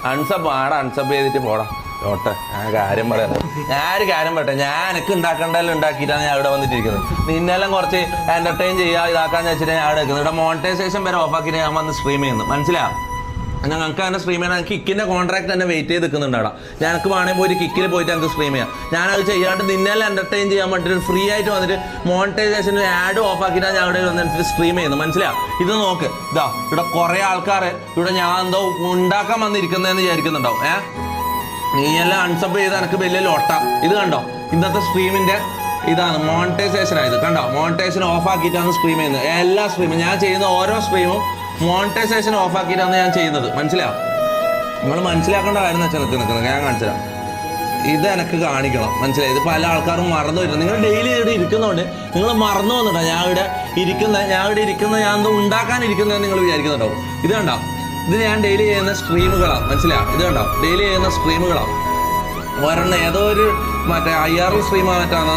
Unsub ആടെ unsub ചെയ്തിട്ട് പോടാ ഓട്ടെ. ഞാൻ കാര്യം പറയാം, ഞാനൊരു കാര്യം പറട്ടെ. ഞാൻ എനിക്ക് ഉണ്ടാക്കേണ്ടതെല്ലാം ഉണ്ടാക്കിയിട്ടാണ് ഞാൻ ഇവിടെ വന്നിട്ടിരിക്കുന്നത്. നിന്നെല്ലാം കുറച്ച് എന്റർടൈൻ ചെയ്യുക ഇതാക്കാന്ന് വെച്ചിട്ട് ഞാൻ അവിടെ വെക്കുന്നത്. ഇവിടെ മോണിറ്റൈസേഷൻ വരെ ഓഫാക്കിയിട്ട് ഞാൻ വന്ന് സ്ട്രീം ചെയ്യുന്നു. മനസ്സിലാവും? ഞങ്ങൾക്ക് തന്നെ സ്ട്രീം ചെയ്യാൻ കിക്കിന്റെ കോൺട്രാക്ട് തന്നെ വെയിറ്റ് ചെയ്ത് നിൽക്കുന്നുണ്ട് അവിടെ. ഞങ്ങൾക്ക് വേണമെങ്കിൽ പോയിട്ട് കിക്കിൽ പോയിട്ട് ഞങ്ങൾക്ക് സ്ട്രീം ചെയ്യാം. ഞാനത് ചെയ്യാണ്ട് നിന്നെല്ലാം എന്റർടൈൻ ചെയ്യാൻ വേണ്ടിയിട്ട് ഫ്രീ ആയിട്ട് വന്നിട്ട് മോണിറ്റൈസേഷനിൽ ആഡ് ഓഫ് ആക്കിയിട്ടാണ് ഞാൻ ഇവിടെ വന്നിട്ട് സ്ട്രീം ചെയ്യുന്നത്. മനസ്സിലാവും? ഇത് നോക്ക്, ഇതാ ഇവിടെ കുറെ ആൾക്കാർ ഇവിടെ ഞാൻ എന്തോ ഉണ്ടാക്കാൻ വന്നിരിക്കുന്നതെന്ന് വിചാരിക്കുന്നുണ്ടാവും. നീ എല്ലാം അൺസബ് ചെയ്ത് എനിക്ക് വലിയ ലോട്ട. ഇത് കണ്ടോ, ഇന്നത്തെ സ്ട്രീമിന്റെ ഇതാണ് മോണിറ്റൈസേഷൻ ആയത്. കണ്ടോ, മോണിറ്റൈസേഷൻ ഓഫ് ആക്കിയിട്ടാണ് സ്ട്രീം ചെയ്യുന്നത്. എല്ലാ സ്ട്രീമും ഞാൻ ചെയ്യുന്ന ഓരോ സ്ട്രീമും മോണിറ്റൈസേഷൻ ഓഫ് ആക്കിയിട്ടാണ് ഞാൻ ചെയ്യുന്നത്. മനസ്സിലാവും? നിങ്ങൾ മനസ്സിലാക്കേണ്ട കാര്യം വെച്ചാൽ നിൽക്കുന്നത് ഞാൻ കാണിച്ചുതരാം. ഇത് എനിക്ക് കാണിക്കണം. മനസ്സിലായി? ഇത് പല ആൾക്കാരും മറന്നു വരുന്നത്. നിങ്ങൾ ഡെയിലി ഇവിടെ ഇരിക്കുന്നതുകൊണ്ട് നിങ്ങൾ മറന്നു വന്നിട്ടോ. ഞാൻ ഇവിടെ ഇരിക്കുന്ന ഞാൻ എന്തോ ഉണ്ടാക്കാനിരിക്കുന്നതെന്ന് നിങ്ങൾ വിചാരിക്കുന്നുണ്ടാവും. ഇത് കണ്ടോ, ഇത് ഞാൻ ഡെയിലി ചെയ്യുന്ന സ്ട്രീമുകളാണ്. മനസ്സിലാവും? ഇത് കണ്ടോ, ഡെയിലി ചെയ്യുന്ന സ്ട്രീമുകളാണ്. ഒരെണ്ണം ഏതോ ഒരു മറ്റേ IRL സ്ട്രീം മറ്റാണ്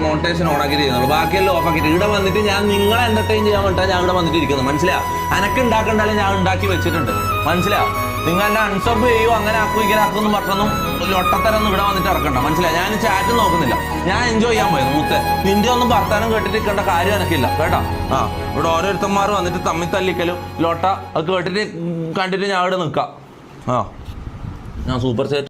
മോണിറ്റൈസേഷൻ ഓണാക്കി ചെയ്യുന്നുള്ളൂ. ബാക്കിയെല്ലാം ഓഫ് ആക്കിയിട്ട് ഇവിടെ വന്നിട്ട് ഞാൻ നിങ്ങളെ എന്റർടൈൻ ചെയ്യാൻ വേണ്ടിയിട്ടാണ് ഞാൻ ഇവിടെ വന്നിട്ട് ഇരിക്കുന്നത്. മനസ്സിലാവും? അനക്ക് ഉണ്ടാക്കേണ്ടാലും ഞാൻ ഉണ്ടാക്കി വെച്ചിട്ടുണ്ട്. മനസ്സിലാവും? നിങ്ങൾ എന്നെ അൺസബ് ചെയ്യുമോ അങ്ങനെ ആക്കും ഇങ്ങനെ ആക്കുമെന്നും പറഞ്ഞൊന്നും ലൊട്ടത്തരൊന്നും ഇവിടെ വന്നിട്ട് ഇറക്കണ്ട. മനസ്സിലായി? ഞാൻ ചാറ്റ് നോക്കുന്നില്ല, ഞാൻ എൻജോയ് ചെയ്യാൻ പോയത്. മുത്തേ, നിന്റെ ഒന്നും വർത്താനം കേട്ടിട്ട് നിൽക്കേണ്ട കാര്യം എനിക്കില്ല കേട്ടോ. ഇവിടെ ഓരോരുത്തന്മാർ വന്നിട്ട് തമ്മിൽ തല്ലിക്കലും ലോട്ട അത് കേട്ടിട്ട് കണ്ടിട്ട് ഞാൻ ഇവിടെ നിൽക്കാം. ഞാൻ സൂപ്പർ സെറ്റ്